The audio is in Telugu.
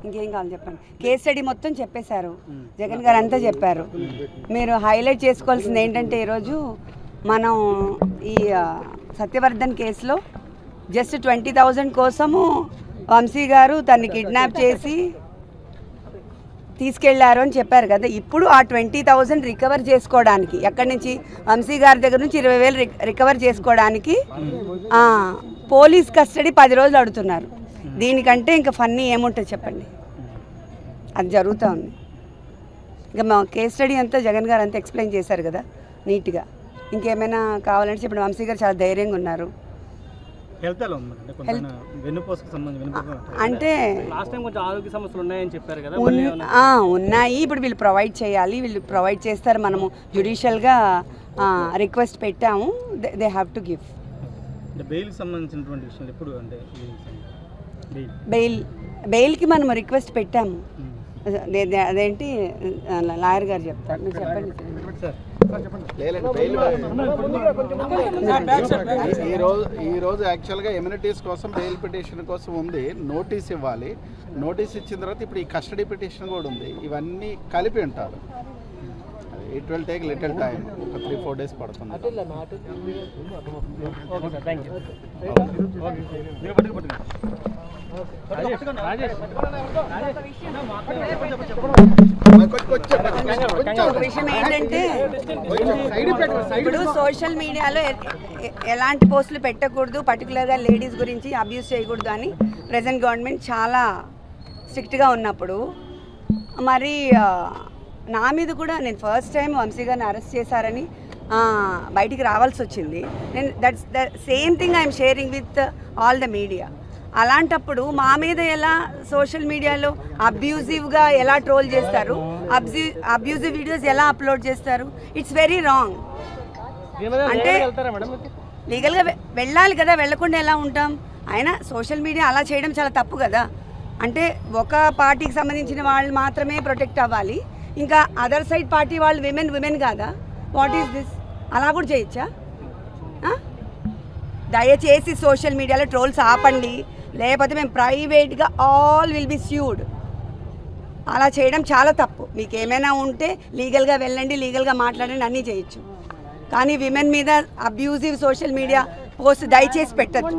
ఇంకేం కావాలి చెప్పండి. కేస్ స్టడీ మొత్తం చెప్పేశారు, జగన్ గారు అంతా చెప్పారు. మీరు హైలైట్ చేసుకోవాల్సింది ఏంటంటే ఈరోజు మనం ఈ సత్యవర్ధన్ కేసులో జస్ట్ 20,000 కోసము వంశీ గారు తన్ని కిడ్నాప్ చేసి తీసుకెళ్లారు అని చెప్పారు కదా. ఇప్పుడు ఆ 20,000 రికవర్ చేసుకోవడానికి ఎక్కడి నుంచి, వంశీ గారి దగ్గర నుంచి 20,000 రికవర్ చేసుకోవడానికి పోలీస్ కస్టడీ 10 రోజులు అడుగుతున్నారు. దీనికంటే ఇంకా ఫన్నీ ఏముంటుంది చెప్పండి. అది జరుగుతూ ఉంది. ఇంకా మా కేస్ స్టడీ అంతా జగన్ గారు అంతా ఎక్స్ప్లెయిన్ చేశారు కదా నీట్గా. ఇంకేమైనా కావాలంటే చెప్పండి. వంశీ గారు చాలా ధైర్యంగా ఉన్నారు. అంటే ఉన్నాయి, ఇప్పుడు వీళ్ళు ప్రొవైడ్ చేయాలి, వీళ్ళు ప్రొవైడ్ చేస్తారు. మనము జ్యుడిషియల్గా రిక్వెస్ట్ పెట్టాము, దే హ్యావ్ టు గివ్. బెయిల్కి మనం రిక్వెస్ట్ పెట్టాము. అదేంటి లాయర్ గారు చెప్తారు, మీరు చెప్పండి. ఈరోజు యాక్చువల్గా ఎమ్యూనిటీస్ కోసం బెయిల్ పిటిషన్ కోసం ఉంది, నోటీస్ ఇవ్వాలి. నోటీస్ ఇచ్చిన తర్వాత ఇప్పుడు ఈ కస్టడీ పిటిషన్ కూడా ఉంది. ఇవన్నీ కలిపి ఉంటారు. It will take little time, ఒక 3-4 days పడుతుంది. విషయం ఏంటంటే ఇప్పుడు సోషల్ మీడియాలో ఎలాంటి పోస్టులు పెట్టకూడదు, పర్టికులర్గా లేడీస్ గురించి అబ్యూస్ చేయకూడదు అని ప్రెజెంట్ గవర్నమెంట్ చాలా స్ట్రిక్ట్గా ఉన్నప్పుడు మరి నా మీద కూడా నేను ఫస్ట్ టైం వంశీ గారిని అరెస్ట్ చేశారని బయటికి రావాల్సి వచ్చింది. నేను that's the same thing I'm sharing with all the media. అలాంటప్పుడు మా మీద ఎలా సోషల్ మీడియాలో అబ్యూజివ్గా ఎలా ట్రోల్ చేస్తారు, అబ్యూజివ్ వీడియోస్ ఎలా అప్లోడ్ చేస్తారు, ఇట్స్ వెరీ రాంగ్. అంటే లీగల్గా వెళ్ళాలి కదా, వెళ్ళకుండా ఎలా ఉంటాం? అయినా సోషల్ మీడియా అలా చేయడం చాలా తప్పు కదా. అంటే ఒక పార్టీకి సంబంధించిన వాళ్ళు మాత్రమే ప్రొటెక్ట్ అవ్వాలి, ఇంకా అదర్ సైడ్ పార్టీ వాళ్ళు విమెన్ కాదా? What is this? అలా కూడా చేయొచ్చా? దయచేసి సోషల్ మీడియాలో ట్రోల్స్ ఆపండి, లేకపోతే మేము ప్రైవేట్గా ఆల్ విల్ బి స్యూడ్. అలా చేయడం చాలా తప్పు. మీకు ఏమైనా ఉంటే లీగల్గా వెళ్ళండి, లీగల్గా మాట్లాడండి, అన్నీ చేయొచ్చు. కానీ విమెన్ మీద అబ్యూజివ్ సోషల్ మీడియా పోస్ట్ దయచేసి పెట్టద్దు.